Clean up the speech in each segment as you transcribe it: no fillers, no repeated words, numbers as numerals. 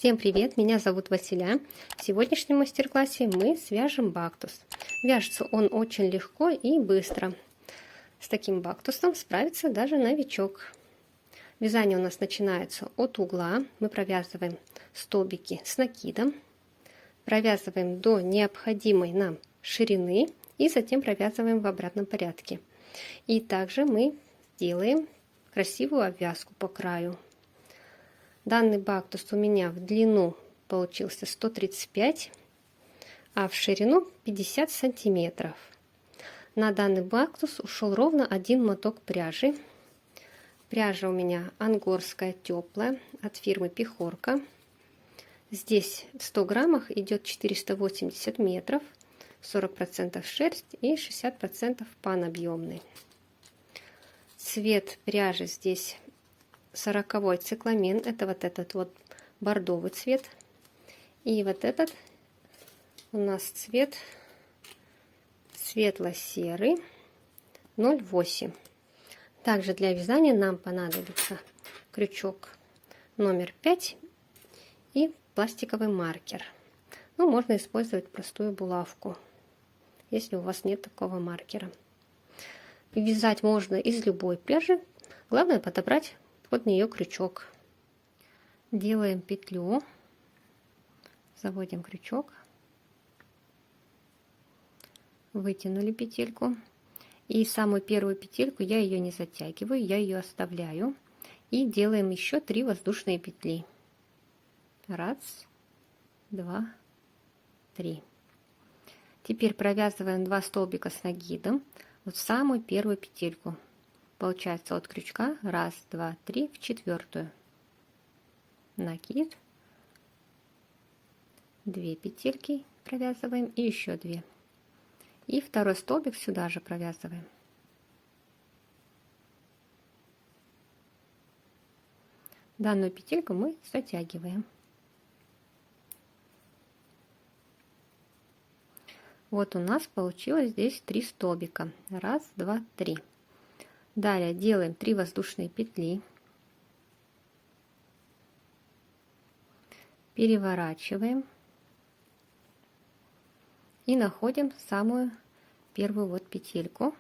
Всем привет, меня зовут Василя. В сегодняшнем мастер-классе мы свяжем бактус. Вяжется он очень легко и быстро. С таким бактусом справится даже новичок. Вязание у нас начинается от угла. Мы провязываем столбики с накидом. Провязываем до необходимой нам ширины и затем провязываем в обратном порядке. И также мы делаем красивую обвязку по краю. Данный бактус у меня в длину получился 135, а в ширину 50 сантиметров. На данный бактус ушел ровно один моток пряжи. Пряжа у меня ангорская теплая от фирмы Пехорка. Здесь в 100 граммах идет 480 метров, 40% шерсть и 60% пан объемный. Цвет пряжи здесь 40-й цикламен, это вот этот вот бордовый цвет, и вот этот у нас цвет светло-серый 0,8. Также для вязания нам понадобится крючок номер 5 и пластиковый маркер. Ну, можно использовать простую булавку, если у вас нет такого маркера. Вязать можно из любой пряжи, главное подобрать под нее крючок. Делаем петлю, заводим крючок, вытянули петельку, и самую первую петельку я ее не затягиваю, я ее оставляю, и делаем еще 3 воздушные петли. Раз, два, 3. Теперь провязываем 2 столбика с накидом вот в самую первую петельку. Получается от крючка 1, 2, 3 в 4. Накид, 2 петельки провязываем и еще 2. И второй столбик сюда же провязываем. Данную петельку мы затягиваем. Вот у нас получилось здесь 3 столбика. 1, 2, 3. Далее делаем 3 воздушные петли, переворачиваем и находим самую первую вот петельку.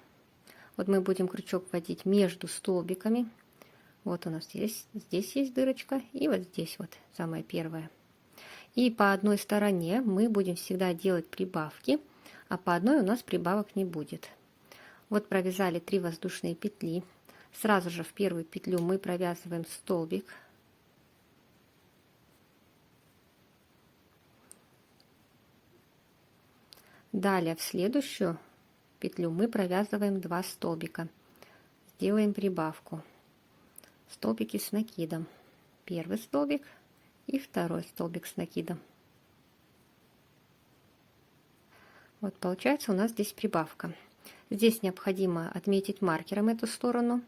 Вот мы будем крючок вводить между столбиками. Вот у нас здесь есть дырочка, и вот здесь вот самая первая. И по одной стороне мы будем всегда делать прибавки, а по одной у нас прибавок не будет. Вот провязали 3 воздушные петли. Сразу же в первую петлю мы провязываем столбик. Далее в следующую петлю мы провязываем 2 столбика. Сделаем прибавку. Столбики с накидом. Первый столбик и второй столбик с накидом. Вот получается у нас здесь прибавка. Здесь необходимо отметить маркером эту сторону,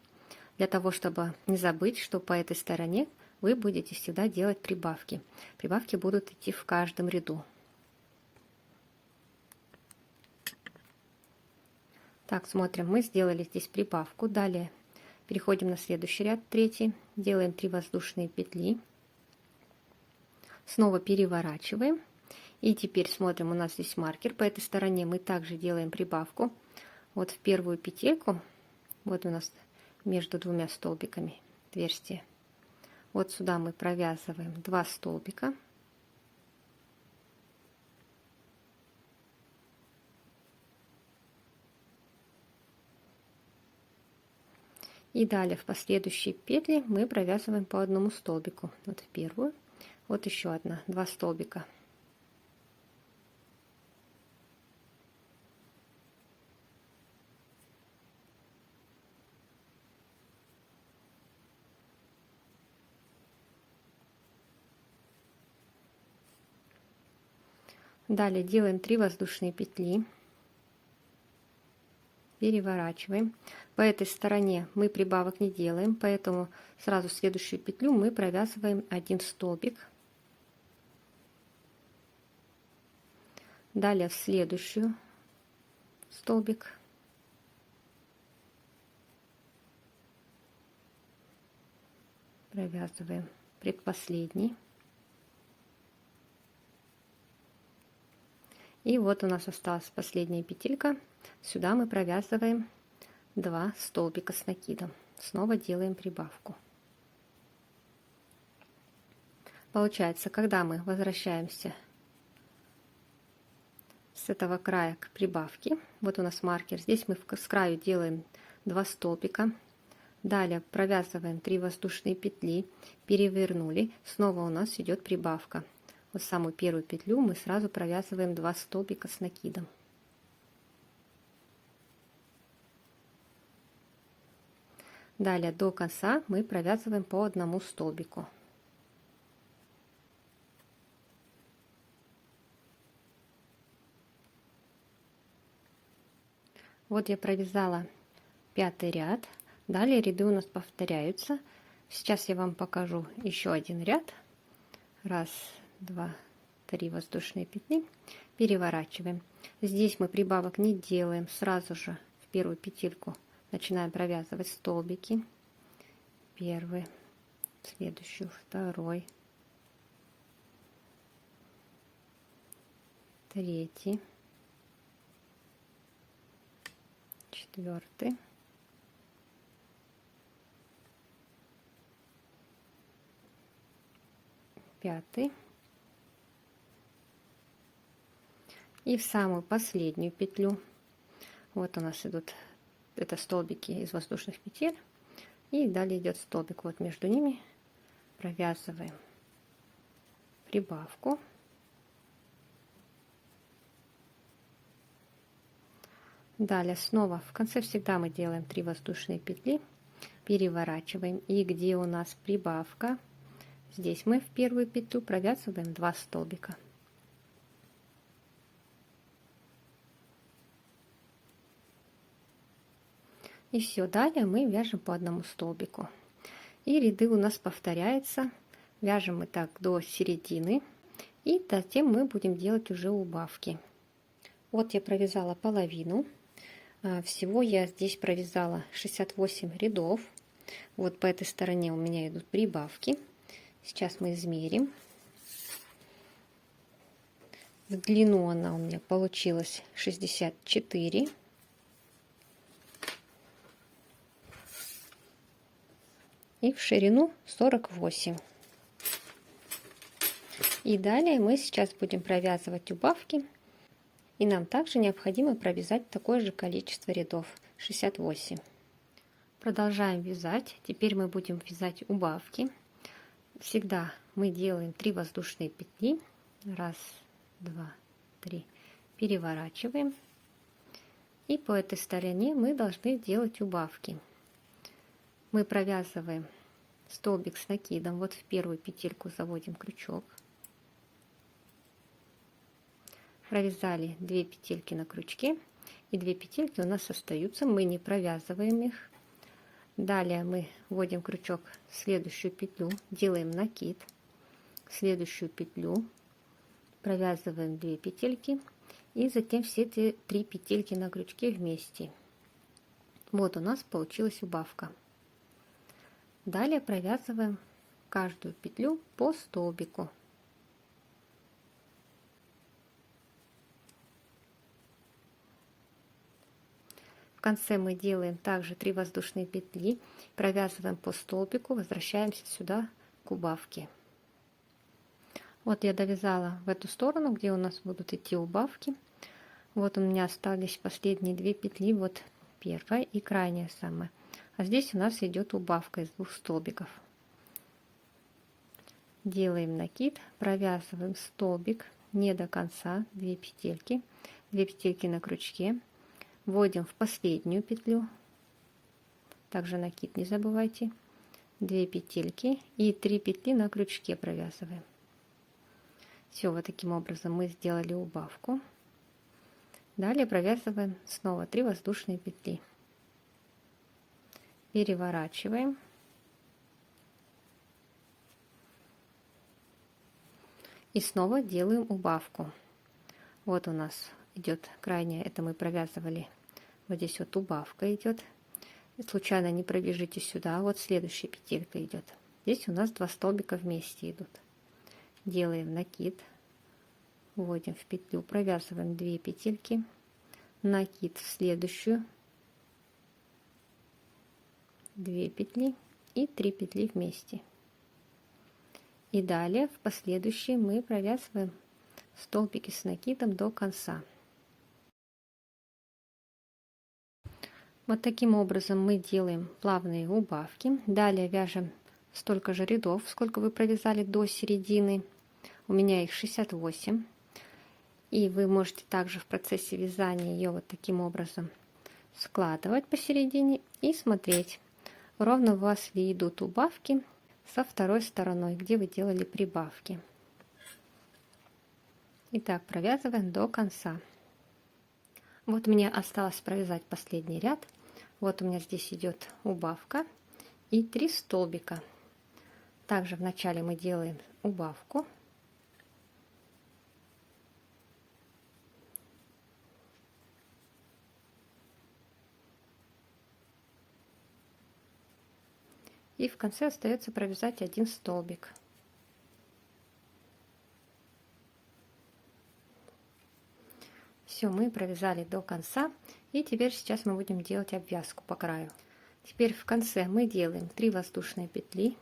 для того, чтобы не забыть, что по этой стороне вы будете всегда делать прибавки. Прибавки будут идти в каждом ряду. Так, смотрим, мы сделали здесь прибавку. Далее переходим на следующий ряд, 3. Делаем 3 воздушные петли. Снова переворачиваем. И теперь смотрим, у нас здесь маркер. По этой стороне мы также делаем прибавку. Вот в первую петельку, вот у нас между 2 столбиками отверстие. Вот сюда мы провязываем 2 столбика. И далее в последующие петли мы провязываем по одному столбику. Вот в первую, вот еще 2 столбика. Далее делаем 3 воздушные петли, переворачиваем. По этой стороне мы прибавок не делаем, поэтому сразу в следующую петлю мы провязываем 1 столбик. Далее в следующую столбик. Провязываем предпоследний. И вот у нас осталась последняя петелька. Сюда мы провязываем 2 столбика с накидом. Снова делаем прибавку. Получается, когда мы возвращаемся с этого края к прибавке, вот у нас маркер, здесь мы с краю делаем 2 столбика, далее провязываем 3 воздушные петли, перевернули, снова у нас идет прибавка. Вот самую первую петлю мы сразу провязываем 2 столбика с накидом. Далее до конца мы провязываем по одному столбику. Вот я провязала 5-й ряд. Далее ряды у нас повторяются. Сейчас я вам покажу еще один ряд. Раз, два, 3 воздушные петли. Переворачиваем. Здесь мы прибавок не делаем. Сразу же в первую петельку начинаем провязывать столбики. Первый, следующую, второй, третий, четвертый, пятый. И в самую последнюю петлю, вот у нас идут, это столбики из воздушных петель, и далее идет столбик, вот между ними провязываем прибавку. Далее снова в конце всегда мы делаем 3 воздушные петли, переворачиваем, и где у нас прибавка, здесь мы в первую петлю провязываем 2 столбика. И все, далее мы вяжем по одному столбику. И ряды у нас повторяются. Вяжем мы так до середины. И затем мы будем делать уже убавки. Вот я провязала половину. Всего я здесь провязала 68 рядов. Вот по этой стороне у меня идут прибавки. Сейчас мы измерим. В длину она у меня получилась 64. И в ширину 48. И далее мы сейчас будем провязывать убавки. И нам также необходимо провязать такое же количество рядов, 68. Продолжаем вязать. Теперь мы будем вязать убавки. Всегда мы делаем 3 воздушные петли. Раз, два, 3. Переворачиваем. И по этой стороне мы должны делать убавки. Мы провязываем столбик с накидом. Вот в первую петельку заводим крючок. Провязали 2 петельки на крючке. И 2 петельки у нас остаются. Мы не провязываем их. Далее мы вводим крючок в следующую петлю. Делаем накид. В следующую петлю. Провязываем 2 петельки. И затем все эти 3 петельки на крючке вместе. Вот у нас получилась убавка. Далее провязываем каждую петлю по столбику. В конце мы делаем также 3 воздушные петли, провязываем по столбику, возвращаемся сюда к убавке. Вот я довязала в эту сторону, где у нас будут идти убавки. Вот у меня остались последние 2 петли, вот первая и крайняя самая. А здесь у нас идет убавка из 2 столбиков. Делаем накид, провязываем столбик не до конца, 2 петельки, 2 петельки на крючке, вводим в последнюю петлю, также накид не забывайте, 2 петельки и 3 петли на крючке провязываем. Все, вот таким образом мы сделали убавку. Далее провязываем снова 3 воздушные петли. Переворачиваем. И снова делаем убавку. Вот у нас идет крайняя, это мы провязывали. Вот здесь вот убавка идет. Случайно не пробежите сюда. Вот следующая петелька идет. Здесь у нас 2 столбика вместе идут. Делаем накид. вводим в петлю, провязываем 2 петельки, накид в следующую, 2 петли и 3 петли вместе. И далее в последующие мы провязываем столбики с накидом до конца. Вот таким образом мы делаем плавные убавки. Далее вяжем столько же рядов, сколько вы провязали до середины. У меня их 68. И вы можете также в процессе вязания ее вот таким образом складывать посередине и смотреть, ровно у вас ли идут убавки со второй стороной, где вы делали прибавки. Итак, провязываем до конца. Вот мне осталось провязать последний ряд. Вот у меня здесь идет убавка и 3 столбика. Также вначале мы делаем убавку. И в конце остается провязать 1 столбик. Все, мы провязали до конца. И теперь сейчас мы будем делать обвязку по краю. Теперь в конце мы делаем 3 воздушные петли.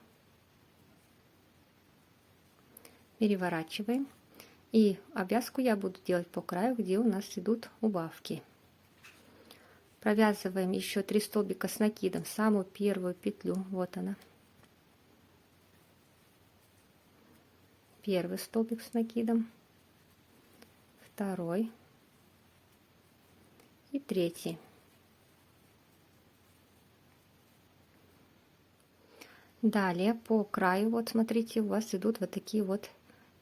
Переворачиваем. И обвязку я буду делать по краю, где у нас идут убавки. Провязываем еще 3 столбика с накидом, самую первую петлю, вот она. Первый столбик с накидом, второй и третий. Далее по краю, вот смотрите, у вас идут вот такие вот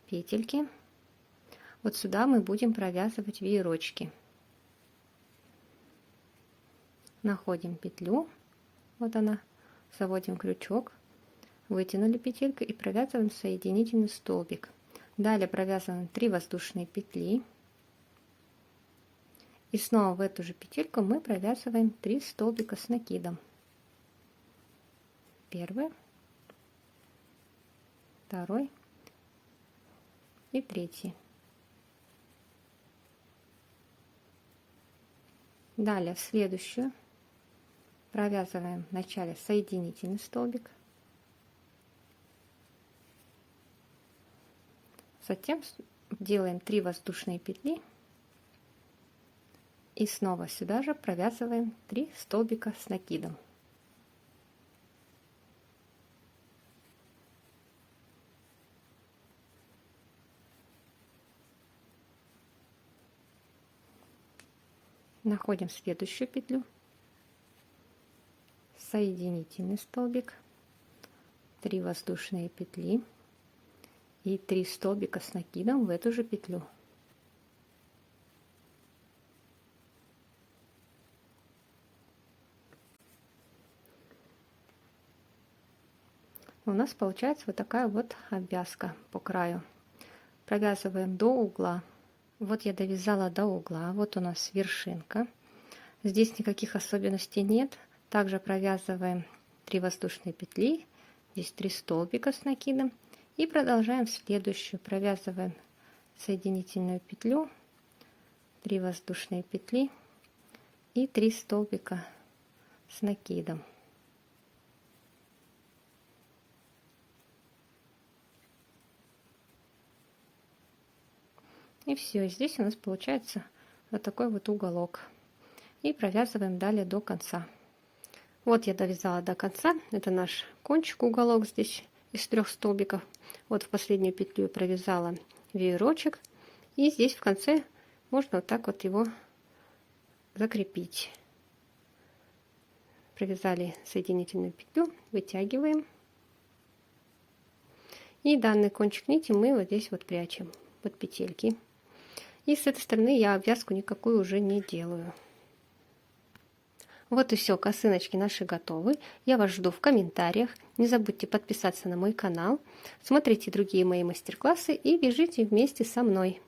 петельки. Вот сюда мы будем провязывать веерочки. Находим петлю, вот она, заводим крючок, вытянули петельку и провязываем соединительный столбик. Далее провязываем 3 воздушные петли. И снова в эту же петельку мы провязываем 3 столбика с накидом. Первый, второй и третий. Далее в следующую провязываем вначале соединительный столбик, затем делаем 3 воздушные петли и снова сюда же провязываем 3 столбика с накидом. Находим следующую петлю, соединительный столбик, 3 воздушные петли и 3 столбика с накидом в эту же петлю. У нас получается вот такая вот обвязка по краю. Провязываем до угла. Вот я довязала до угла, вот у нас вершинка. Здесь никаких особенностей нет. Также провязываем 3 воздушные петли, здесь 3 столбика с накидом. И продолжаем в следующую. Провязываем соединительную петлю, 3 воздушные петли и 3 столбика с накидом. И все, здесь у нас получается вот такой вот уголок. И провязываем далее до конца. Вот я довязала до конца. Это наш кончик, уголок здесь из 3 столбиков. Вот в последнюю петлю провязала веерочек. И здесь в конце можно вот так вот его закрепить. Провязали соединительную петлю, вытягиваем. И данный кончик нити мы вот здесь вот прячем под петельки. И с этой стороны я обвязку никакую уже не делаю. Вот и все, косыночки наши готовы. Я вас жду в комментариях. Не забудьте подписаться на мой канал. Смотрите другие мои мастер-классы и вяжите вместе со мной.